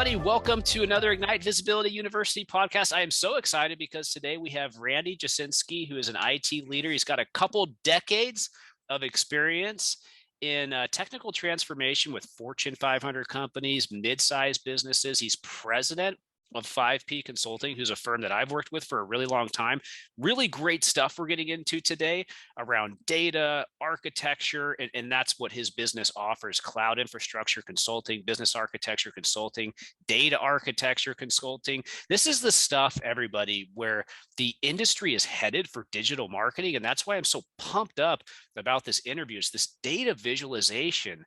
everybody. Welcome to another Ignite Visibility University podcast. I am so excited because today we have Randy Jasinski, who is an IT leader. He's got a couple decades of experience in technical transformation with Fortune 500 companies, mid-sized businesses. He's president of 5P Consulting, who's a firm that I've worked with for a really long time. Really great stuff we're getting into today around data, architecture, and that's what his business offers: cloud infrastructure consulting, business architecture consulting, data architecture consulting. This is the stuff, everybody, where the industry is headed for digital marketing, and that's why I'm so pumped up about this interview. It's this data visualization.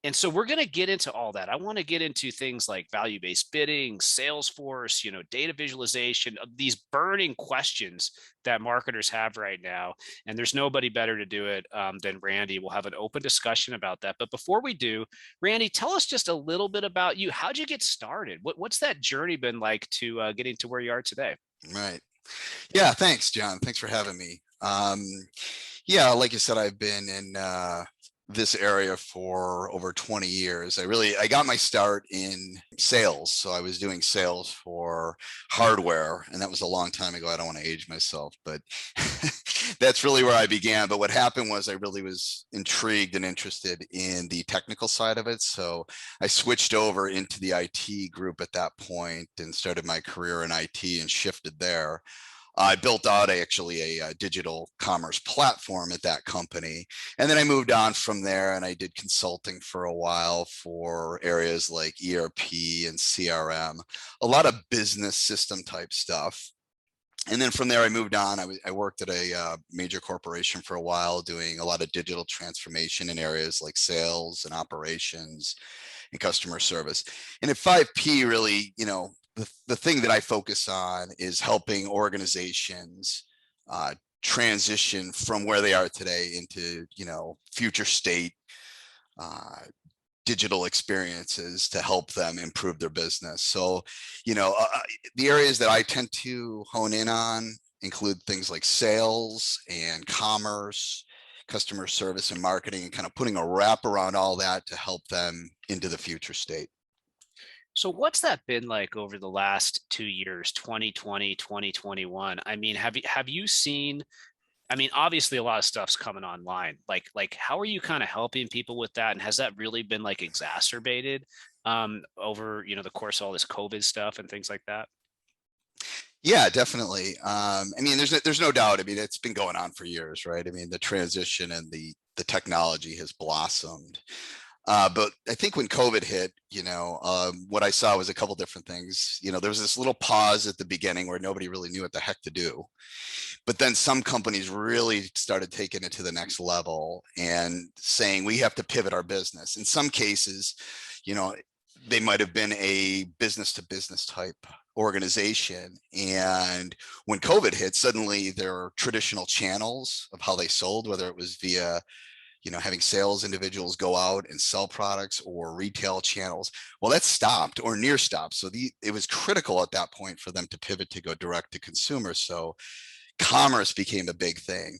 And so we're going to get into all that. I want to get into things like value-based bidding, Salesforce, data visualization, these burning questions that marketers have right now. And there's nobody better to do it than Randy. We'll have an open discussion about that. But before we do, Randy, tell us just a little bit about you. How'd you get started? What's that journey been like to getting to where you are today? Right. Yeah. Thanks, John. Thanks for having me. Yeah, like you said, I've been in this area for over 20 years. I got my start in sales. So I was doing sales for hardware, and that was a long time ago. I don't want to age myself, but that's really where I began. But what happened was I really was intrigued and interested in the technical side of it. So I switched over into the IT group at that point and started my career in IT and shifted there. I built out a digital commerce platform at that company. And then I moved on from there and I did consulting for a while for areas like ERP and CRM, a lot of business system type stuff. And then from there, I moved on. I worked at a major corporation for a while, doing a lot of digital transformation in areas like sales and operations and customer service. And at 5P, really, the thing that I focus on is helping organizations transition from where they are today into, future state digital experiences to help them improve their business. So, the areas that I tend to hone in on include things like sales and commerce, customer service and marketing, and kind of putting a wrap around all that to help them into the future state. So what's that been like over the last 2 years, 2020, 2021? I mean, have you seen, I mean, obviously a lot of stuff's coming online. Like how are you kind of helping people with that? And has that really been like exacerbated over, the course of all this COVID stuff and things like that? Yeah, definitely. I mean, there's no doubt. I mean, it's been going on for years, right? I mean, the transition and the technology has blossomed. But I think when COVID hit, what I saw was a couple different things. There was this little pause at the beginning where nobody really knew what the heck to do. But then some companies really started taking it to the next level and saying, we have to pivot our business. In some cases, they might have been a business to business type organization. And when COVID hit, suddenly their traditional channels of how they sold, whether it was via having sales individuals go out and sell products or retail channels, well, that stopped or near stopped. So it was critical at that point for them to pivot to go direct to consumer. So commerce became a big thing.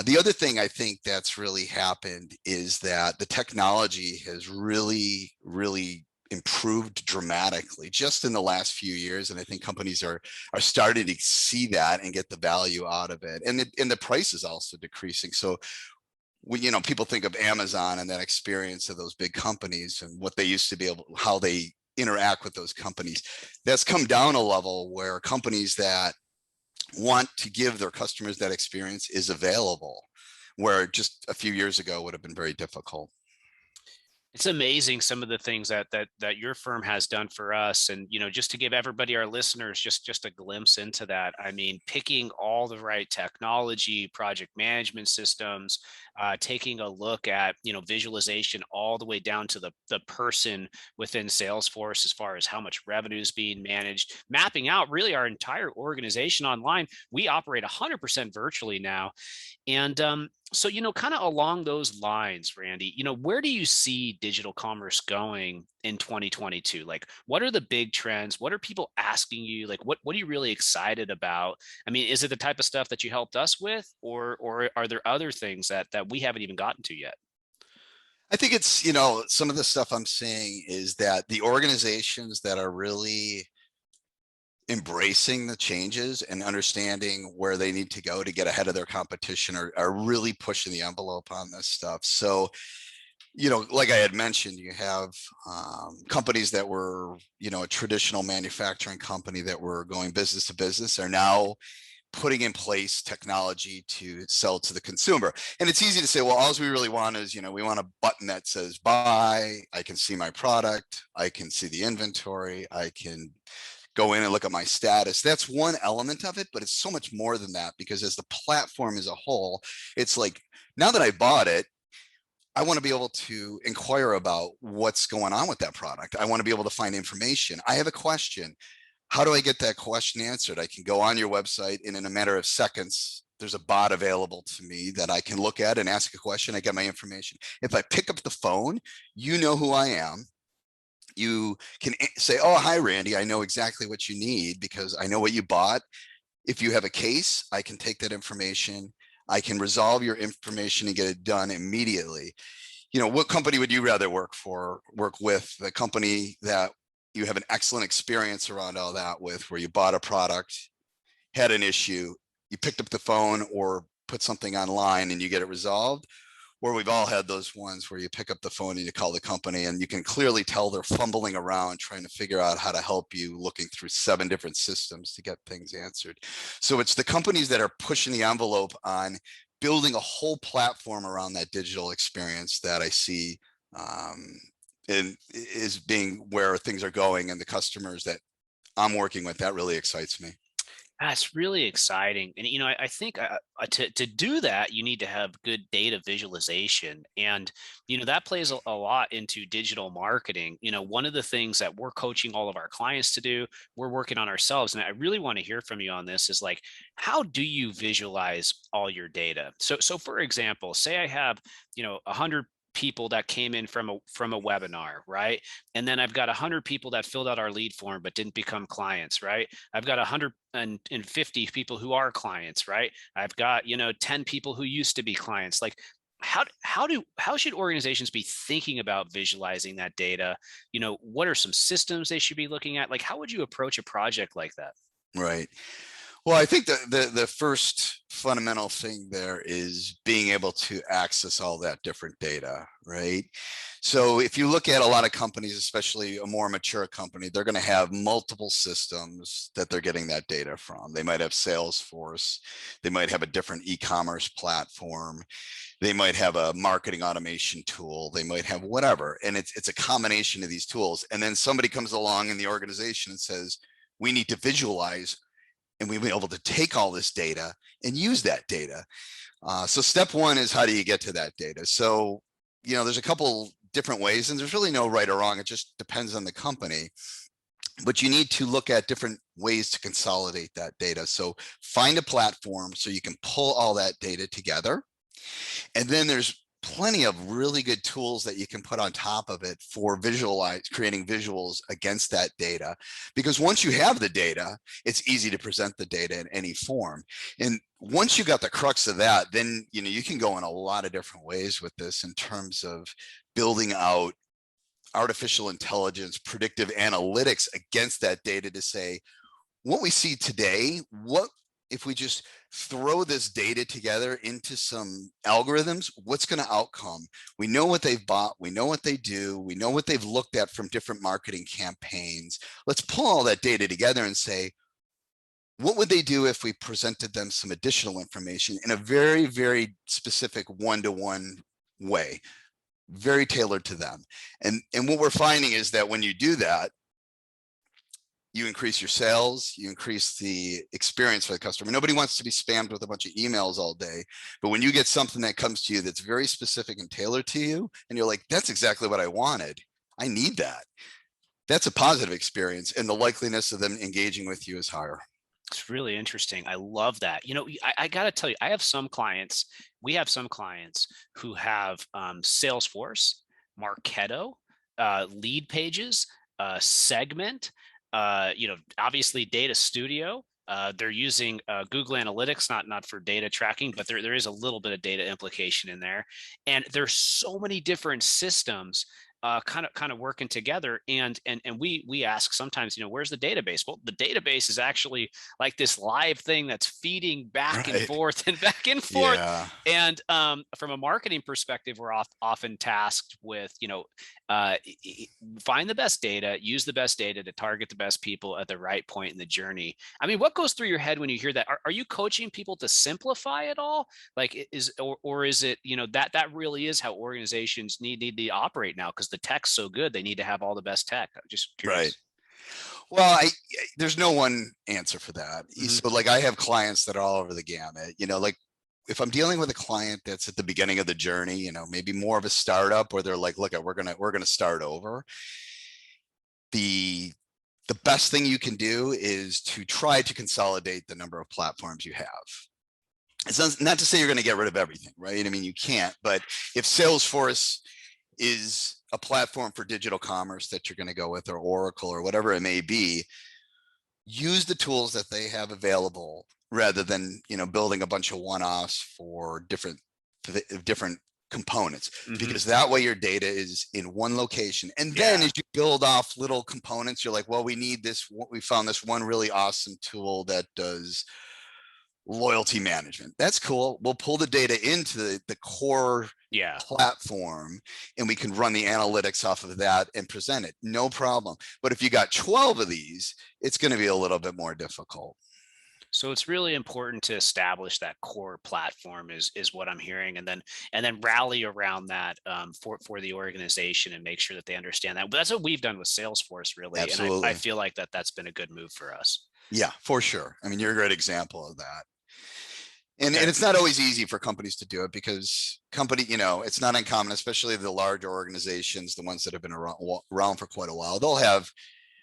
The other thing I think that's really happened is that the technology has really, really improved dramatically just in the last few years. And I think companies are starting to see that and get the value out of it. And the price is also decreasing. So people think of Amazon and that experience of those big companies and what they used to be able, how they interact with those companies. That's come down a level where companies that want to give their customers that experience is available, where just a few years ago would have been very difficult. It's amazing some of the things that your firm has done for us. And just to give everybody, our listeners, just a glimpse into that. I mean, picking all the right technology, project management systems, taking a look at visualization all the way down to the person within Salesforce as far as how much revenue is being managed, mapping out really our entire organization online. We operate 100% virtually now. And so, kind of along those lines, Randy, where do you see digital commerce going in 2022? Like, what are the big trends? What are people asking you? Like, what are you really excited about? I mean, is it the type of stuff that you helped us with, or are there other things that we haven't even gotten to yet? I think it's, some of the stuff I'm seeing is that the organizations that are really embracing the changes and understanding where they need to go to get ahead of their competition are really pushing the envelope on this stuff. So, like I had mentioned, you have companies that were, a traditional manufacturing company that were going business to business are now putting in place technology to sell to the consumer. And it's easy to say, well, all we really want is, we want a button that says buy. I can see my product. I can see the inventory. I can go in and look at my status. That's one element of it, but it's so much more than that, because as the platform as a whole, it's like, now that I bought it, I want to be able to inquire about what's going on with that product. I want to be able to find information. I have a question. How do I get that question answered? I can go on your website, and in a matter of seconds, there's a bot available to me that I can look at and ask a question. I get my information. If I pick up the phone, you know who I am. You can say, oh, hi, Randy. I know exactly what you need because I know what you bought. If you have a case, I can take that information. I can resolve your information and get it done immediately. What company would you rather work with? The company that you have an excellent experience around all that with, where you bought a product, had an issue, you picked up the phone or put something online and you get it resolved? Or we've all had those ones where you pick up the phone and you call the company and you can clearly tell they're fumbling around trying to figure out how to help you, looking through 7 different systems to get things answered. So it's the companies that are pushing the envelope on building a whole platform around that digital experience that I see and is being where things are going, and the customers that I'm working with, that really excites me. That's really exciting. And, I think to do that, you need to have good data visualization. And, that plays a lot into digital marketing. One of the things that we're coaching all of our clients to do, we're working on ourselves. And I really want to hear from you on this is like, how do you visualize all your data? So for example, say I have, 100 people that came in from a webinar, right? And then I've got 100 people that filled out our lead form but didn't become clients, right? I've got 150 people who are clients, right? I've got 10 people who used to be clients. Like, how should organizations be thinking about visualizing that data? What are some systems they should be looking at? Like, how would you approach a project like that? Right. Well, I think the first fundamental thing there is being able to access all that different data, right? So if you look at a lot of companies, especially a more mature company, they're going to have multiple systems that they're getting that data from. They might have Salesforce, they might have a different e-commerce platform, they might have a marketing automation tool, they might have whatever, and it's a combination of these tools. And then somebody comes along in the organization and says, we need to visualize, and we've been able to take all this data and use that data. So step one is, how do you get to that data? So, there's a couple different ways, and there's really no right or wrong. It just depends on the company. But you need to look at different ways to consolidate that data. So find a platform so you can pull all that data together. And then there's plenty of really good tools that you can put on top of it for creating visuals against that data. Because once you have the data, it's easy to present the data in any form. And once you got the crux of that, then you can go in a lot of different ways with this in terms of building out artificial intelligence, predictive analytics against that data to say, what we see today, what if we just throw this data together into some algorithms, what's going to outcome? We know what they've bought. We know what they do. We know what they've looked at from different marketing campaigns. Let's pull all that data together and say, what would they do if we presented them some additional information in a very, very specific one-to-one way, very tailored to them? And what we're finding is that when you do that, you increase your sales, you increase the experience for the customer. Nobody wants to be spammed with a bunch of emails all day. But when you get something that comes to you that's very specific and tailored to you, and you're like, that's exactly what I wanted, I need that, that's a positive experience. And the likeliness of them engaging with you is higher. It's really interesting. I love that. I got to tell you, we have some clients who have Salesforce, Marketo, Lead Pages, Segment, obviously Data Studio, They're using Google Analytics, not for data tracking, but there is a little bit of data implication in there. And there's so many different systems kind of working together. And we ask sometimes, where's the database? Well, the database is actually like this live thing that's feeding back and Right. forth and back and forth. Yeah. And from a marketing perspective, we're often tasked with, find the best data, use the best data to target the best people at the right point in the journey. I mean, what goes through your head when you hear that? Are you coaching people to simplify it all? Like or is it, that really is how organizations need to operate now, because the tech's so good, they need to have all the best tech. I'm just Right. curious. Well, there's no one answer for that. Mhm. So like I have clients that are all over the gamut, like if I'm dealing with a client that's at the beginning of the journey, maybe more of a startup where they're like, look, we're going to start over. The best thing you can do is to try to consolidate the number of platforms you have. It's not to say you're going to get rid of everything, right? I mean, you can't, but if Salesforce is a platform for digital commerce that you're going to go with, or Oracle, or whatever it may be, use the tools that they have available rather than, building a bunch of one-offs for different components, because that way your data is in one location. And then as you build off little components, you're like, well, we found this one really awesome tool that does loyalty management. That's cool. We'll pull the data into the core platform, and we can run the analytics off of that and present it. No problem. But if you got 12 of these, it's going to be a little bit more difficult. So it's really important to establish that core platform is what I'm hearing, and then rally around that for the organization and make sure that they understand that. But that's what we've done with Salesforce, really. Absolutely. And I feel like that's been a good move for us. Yeah, for sure. I mean, you're a great example of that. And it's not always easy for companies to do it, because it's not uncommon, especially the larger organizations, the ones that have been around for quite a while. They'll have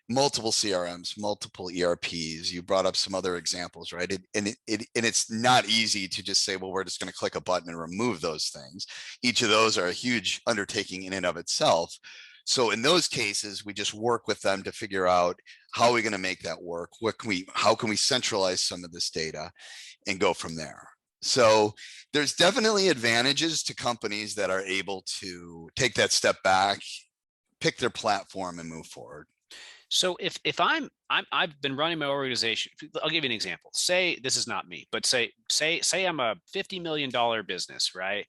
multiple CRMs, multiple ERPs. You brought up some other examples, right? And it's not easy to just say, well, we're just going to click a button and remove those things. Each of those are a huge undertaking in and of itself. So in those cases, we just work with them to figure out how are we going to make that work? How can we centralize some of this data and go from there? So there's definitely advantages to companies that are able to take that step back, pick their platform, and move forward. So if I've been running my organization, I'll give you an example. Say this is not me, but say I'm a $50 million business, right?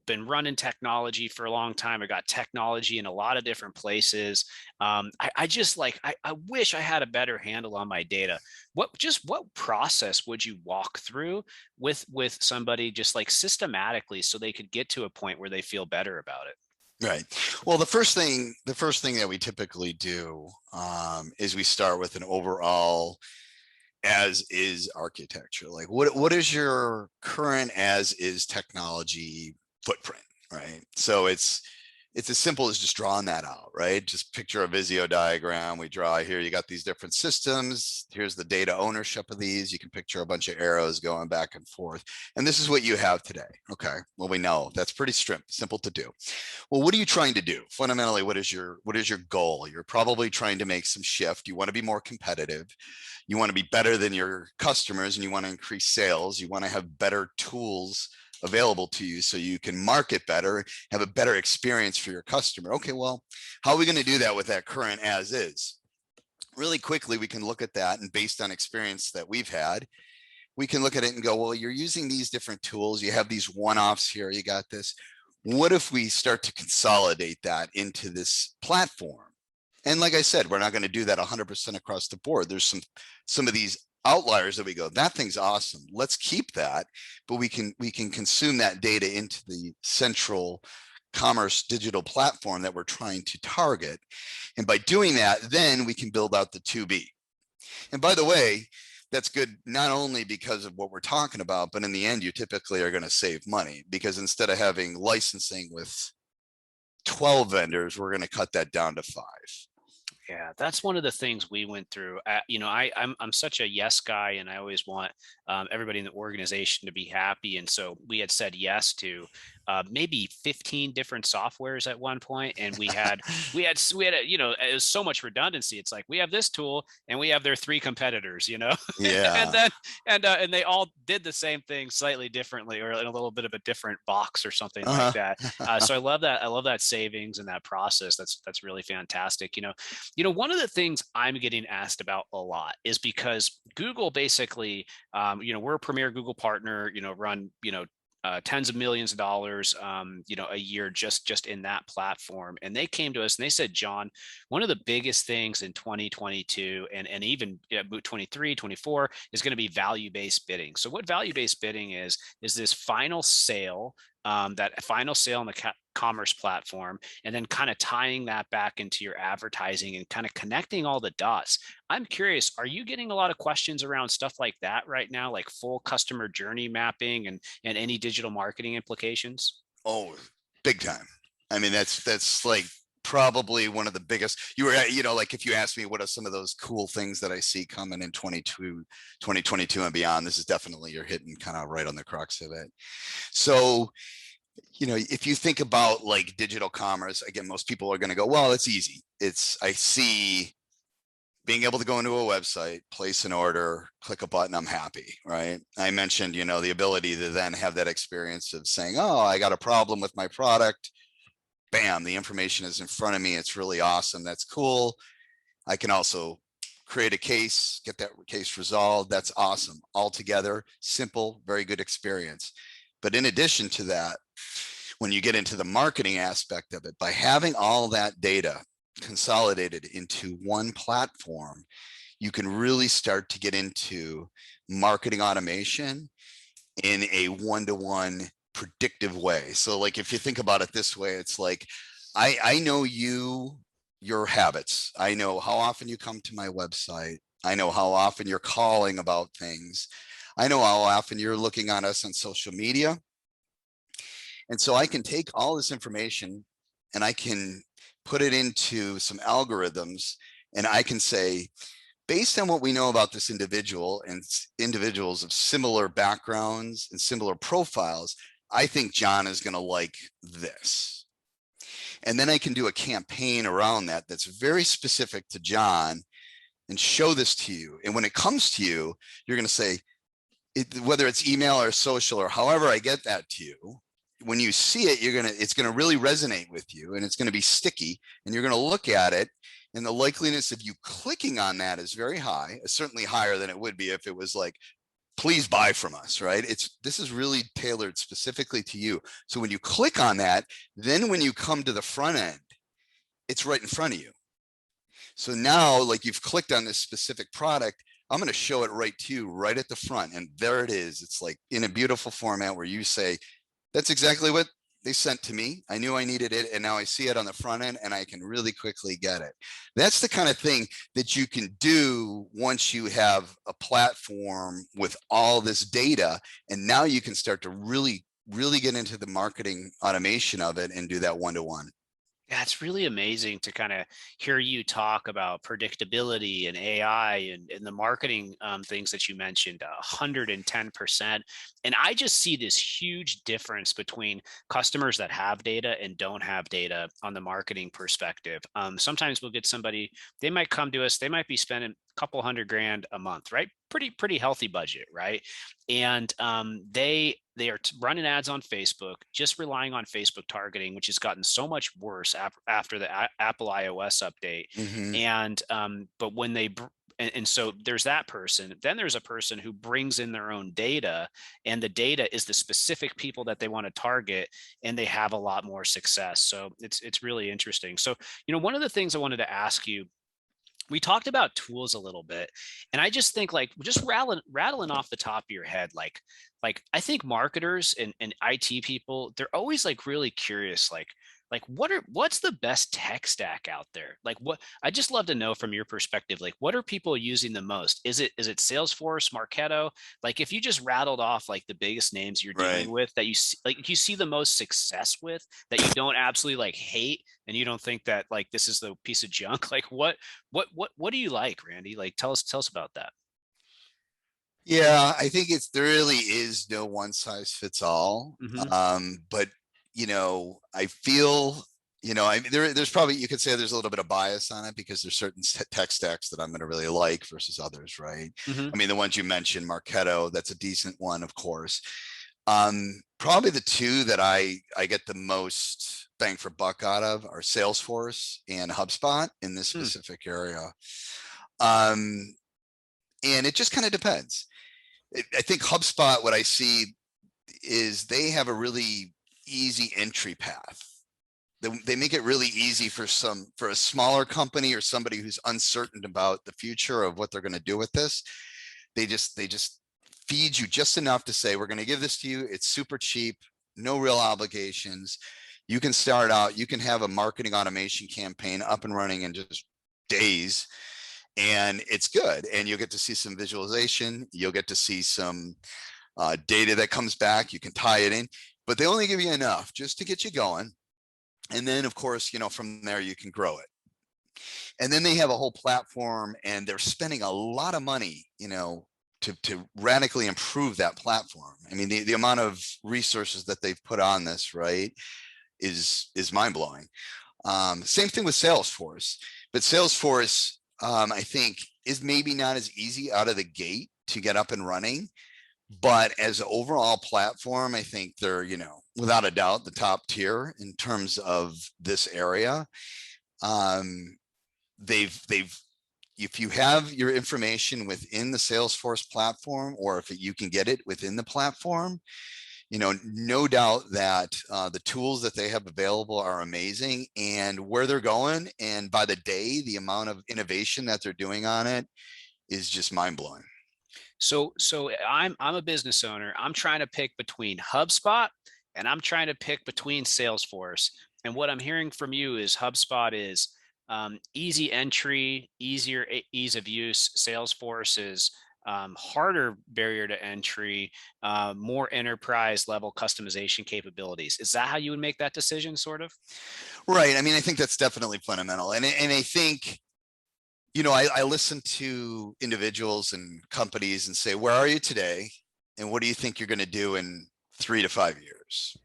Been running technology for a long time. I got technology in a lot of different places. I just I wish I had a better handle on my data. What process would you walk through with somebody, just like systematically, so they could get to a point where they feel better about it? Right. Well, the first thing that we typically do is we start with an overall as is architecture. Like what is your current as is technology footprint, right? So it's as simple as just drawing that out, right? Just picture a Visio diagram. We draw here, you got these different systems. Here's the data ownership of these. You can picture a bunch of arrows going back and forth. And this is what you have today. Okay, well, we know that's pretty simple to do. Well, what are you trying to do? Fundamentally, what is your goal? You're probably trying to make some shift. You want to be more competitive. You want to be better than your customers, and you want to increase sales. You want to have better tools available to you so you can market better, have a better experience for your customer. Okay, well, how are we going to do that with that current as is? Really quickly, we can look at that, and based on experience that we've had, we can look at it and go, well, you're using these different tools. You have these one-offs here. You got this. What if we start to consolidate that into this platform? And like I said, we're not going to do that 100% across the board. There's some of these outliers that we go, that thing's awesome. Let's keep that, but we can consume that data into the central commerce digital platform that we're trying to target. And by doing that, then we can build out the 2B. And by the way, that's good not only because of what we're talking about, but in the end, you typically are going to save money, because instead of having licensing with 12 vendors, we're going to cut that down to 5. Yeah, that's one of the things we went through. I'm such a yes guy, and I always want everybody in the organization to be happy. And so we had said yes to maybe 15 different softwares at one point, and we had it was so much redundancy. It's like we have this tool, and we have their three competitors, and Yeah. then and they all did the same thing slightly differently, or in a little bit of a different box or something like that. So I love that. I love that savings and that process. That's really fantastic. One of the things I'm getting asked about a lot is because Google basically, we're a premier Google partner, run, tens of millions of dollars, a year just in that platform. And they came to us and they said, John, one of the biggest things in 2022 and even 23, 24 is going to be value-based bidding. So what value-based bidding is this final sale, that final sale on the commerce platform, and then kind of tying that back into your advertising and kind of connecting all the dots. I'm curious, are you getting a lot of questions around stuff like that right now, like full customer journey mapping and any digital marketing implications? Oh, big time. I mean, that's like probably one of the biggest. Like if you ask me what are some of those cool things that I see coming in 2022 and beyond, this is definitely, you're hitting kind of right on the crux of it. So, if you think about like digital commerce, again, most people are going to go, well, it's easy. I see being able to go into a website, place an order, click a button, I'm happy, right? I mentioned, the ability to then have that experience of saying, oh, I got a problem with my product. Bam, the information is in front of me. It's really awesome. That's cool. I can also create a case, get that case resolved. That's awesome. Altogether, simple, very good experience. But in addition to that, when you get into the marketing aspect of it, by having all that data consolidated into one platform, you can really start to get into marketing automation in a one-to-one predictive way. So like if you think about it this way, it's like I know your habits. I know how often you come to my website. I know how often you're calling about things. I know how often you're looking on us on social media. And so I can take all this information and I can put it into some algorithms, and I can say, based on what we know about this individual and individuals of similar backgrounds and similar profiles, I think John is going to like this. And then I can do a campaign around that that's very specific to John and show this to you. And when it comes to you, you're going to say, whether it's email or social or however I get that to you, when you see it, it's going to really resonate with you, and it's going to be sticky, and you're going to look at it, and the likeliness of you clicking on that is very high, certainly higher than it would be if it was like, please buy from us, right? This is really tailored specifically to you. So when you click on that, then when you come to the front end, it's right in front of you. So now, like, you've clicked on this specific product, I'm going to show it right to you right at the front. And there it is. It's like in a beautiful format where you say, that's exactly what they sent to me. I knew I needed it, and now I see it on the front end, and I can really quickly get it. That's the kind of thing that you can do once you have a platform with all this data, and now you can start to really, really get into the marketing automation of it and do that one-to-one. Yeah, it's really amazing to kind of hear you talk about predictability and AI and the marketing things that you mentioned, 110%. And I just see this huge difference between customers that have data and don't have data on the marketing perspective. Sometimes we'll get somebody, they might come to us, they might be spending a couple $100,000 a month, right? Pretty healthy budget, right? And they are running ads on Facebook, just relying on Facebook targeting, which has gotten so much worse after the Apple iOS update. Mm-hmm. And but when they and so there's that person. Then there's a person who brings in their own data, and the data is the specific people that they want to target, and they have a lot more success. So it's really interesting. So one of the things I wanted to ask you, we talked about tools a little bit, and I just think, like, just rattling off the top of your head, like I think marketers and IT people, they're always like really curious, like, like what's the best tech stack out there? Like what I just love to know from your perspective, like what are people using the most? Is it Salesforce, Marketo? Like if you just rattled off like the biggest names you're Right. dealing with that you see the most success with, that you don't absolutely like hate, and you don't think that like this is the piece of junk, like what do you like, Randy? Like tell us about that. Yeah, I think there really is no one size fits all. Hmm. But I feel, there's probably, you could say there's a little bit of bias on it because there's certain tech stacks that I'm going to really like versus others, right? Hmm. I mean, the ones you mentioned, Marketo, that's a decent one, of course. Probably the two that I get the most bang for buck out of are Salesforce and HubSpot in this Hmm. specific area. Um, and it just kind of depends. I think HubSpot, what I see is they have a really easy entry path. They make it really easy for a smaller company or somebody who's uncertain about the future of what they're going to do with this. They just feed you just enough to say, we're going to give this to you. It's super cheap, no real obligations. You can start out, you can have a marketing automation campaign up and running in just days, and it's good. And you'll get to see some visualization. You'll get to see some data that comes back. You can tie it in, but they only give you enough just to get you going. And then, of course, from there you can grow it. And then they have a whole platform, and they're spending a lot of money, to radically improve that platform. I mean, the amount of resources that they've put on this, right, is mind blowing. Same thing with Salesforce, but Salesforce, I think, is maybe not as easy out of the gate to get up and running. But as an overall platform, I think they're, without a doubt, the top tier in terms of this area. Um, they've if you have your information within the Salesforce platform, or if you can get it within the platform, no doubt that the tools that they have available are amazing, and where they're going, and by the day, the amount of innovation that they're doing on it is just mind blowing. So I'm a business owner. I'm trying to pick between HubSpot and I'm trying to pick between Salesforce. And what I'm hearing from you is HubSpot is easy entry, ease of use. Salesforce is harder barrier to entry, more enterprise level customization capabilities. Is that how you would make that decision, sort of? Right. I mean, I think that's definitely fundamental. And I think, I listen to individuals and companies and say, where are you today? And what do you think you're going to do in 3 to 5 years?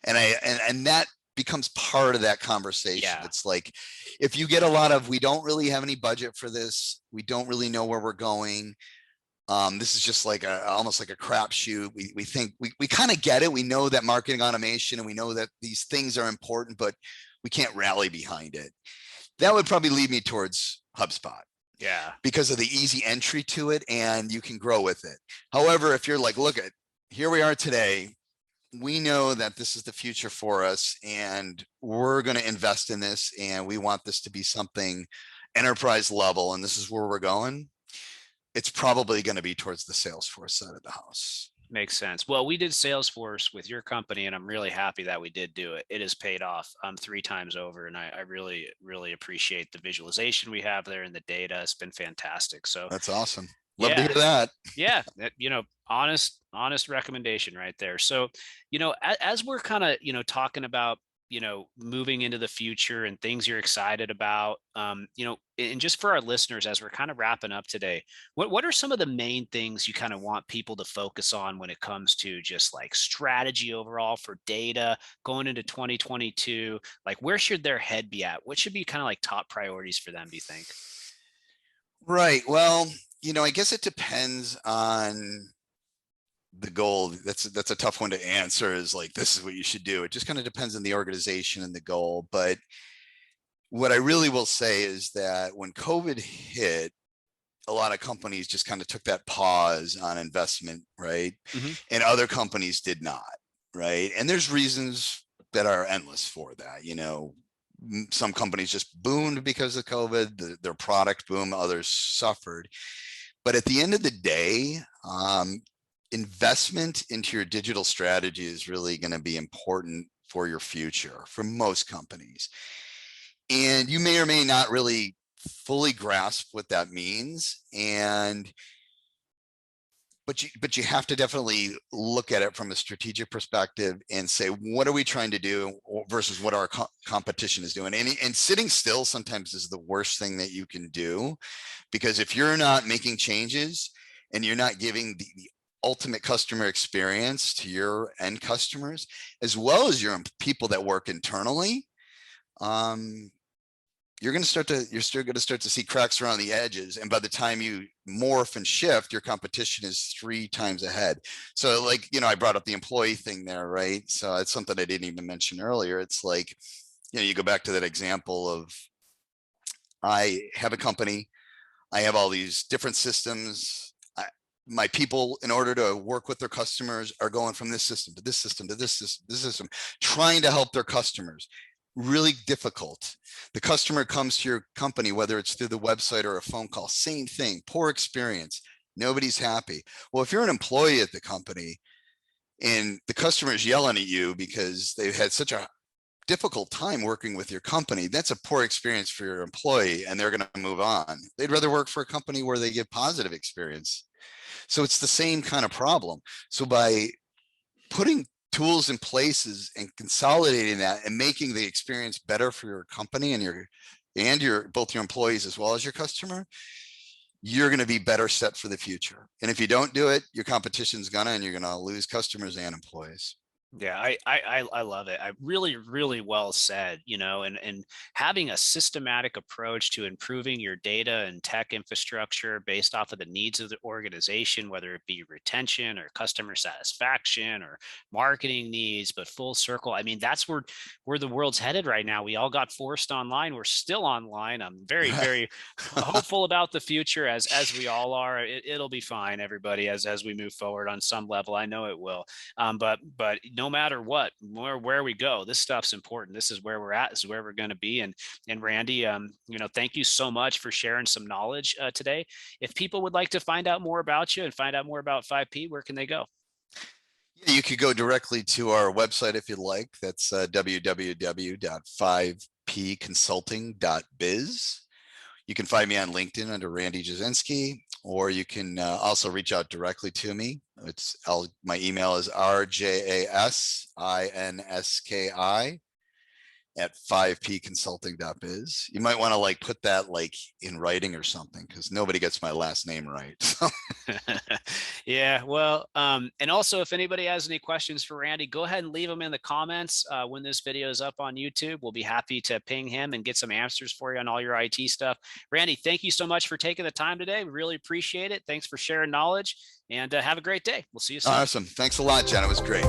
And that becomes part of that conversation. Yeah. It's like, if you get a lot of, we don't really have any budget for this, we don't really know where we're going, this is just like almost like a crapshoot. We think we kind of get it. We know that marketing automation, and we know that these things are important, but we can't rally behind it. That would probably lead me towards HubSpot Yeah. because of the easy entry to it, and you can grow with it. However, if you're like, look at, here we are today, we know that this is the future for us, and we're going to invest in this, and we want this to be something enterprise level, and this is where we're going, it's probably going to be towards the Salesforce side of the house. Makes sense. Well, we did Salesforce with your company, and I'm really happy that we did do it. It has paid off 3 times over, and I really, really appreciate the visualization we have there and the data. It's been fantastic. So, That's awesome. Love to yeah, hear that. yeah, honest recommendation right there. So, as we're kind of, talking about, moving into the future and things you're excited about, and just for our listeners, as we're kind of wrapping up today, what are some of the main things you kind of want people to focus on when it comes to just like strategy overall for data going into 2022? Like, where should their head be at? What should be kind of like top priorities for them, do you think? Right. Well, I guess it depends on the goal. That's a tough one to answer, is like, this is what you should do. It just kind of depends on the organization and the goal. But what I really will say is that when COVID hit, a lot of companies just kind of took that pause on investment, right? Hmm. And other companies did not, right? And there's reasons that are endless for that. Some companies just boomed because of COVID, their product boom, others suffered. But at the end of the day, investment into your digital strategy is really going to be important for your future for most companies. And you may or may not really fully grasp what that means. But you have to definitely look at it from a strategic perspective and say, what are we trying to do versus what our competition is doing? And sitting still sometimes is the worst thing that you can do, because if you're not making changes and you're not giving the ultimate customer experience to your end customers, as well as your people that work internally, you're still going to start to see cracks around the edges. And by the time you morph and shift, your competition is 3 times ahead. So like, I brought up the employee thing there, right? So it's something I didn't even mention earlier. It's like, you go back to that example of, I have a company, I have all these different systems. My people, in order to work with their customers, are going from this system to this system to this system, trying to help their customers. Really difficult. The customer comes to your company, whether it's through the website or a phone call, same thing, poor experience. Nobody's happy. Well, if you're an employee at the company and the customer is yelling at you because they've had such a difficult time working with your company, that's a poor experience for your employee, and they're going to move on. They'd rather work for a company where they give positive experience. So it's the same kind of problem. So by putting tools in places and consolidating that and making the experience better for your company and your both your employees as well as your customer, you're going to be better set for the future. And if you don't do it, your competition's and you're going to lose customers and employees. Yeah, I love it. I really well said, and having a systematic approach to improving your data and tech infrastructure based off of the needs of the organization, whether it be retention or customer satisfaction or marketing needs, but full circle. I mean, that's where the world's headed right now. We all got forced online. We're still online. I'm very hopeful about the future, as we all are. It'll be fine, everybody, as we move forward on some level. I know it will. But no matter what, where we go, this stuff's important. This is where we're at. This is where we're going to be. And Randy, thank you so much for sharing some knowledge today. If people would like to find out more about you and find out more about 5P, where can they go? Yeah, you could go directly to our website if you'd like. That's www.5pconsulting.biz. You can find me on LinkedIn under Randy Jasinski, or you can also reach out directly to me. My email is rjasinski@5pconsulting.biz. You might want to put that in writing or something, because nobody gets my last name right. So. Yeah, well, and also if anybody has any questions for Randy, go ahead and leave them in the comments when this video is up on YouTube. We'll be happy to ping him and get some answers for you on all your IT stuff. Randy, thank you so much for taking the time today. We really appreciate it. Thanks for sharing knowledge, and have a great day. We'll see you soon. Awesome. Thanks a lot, Jen. It was great.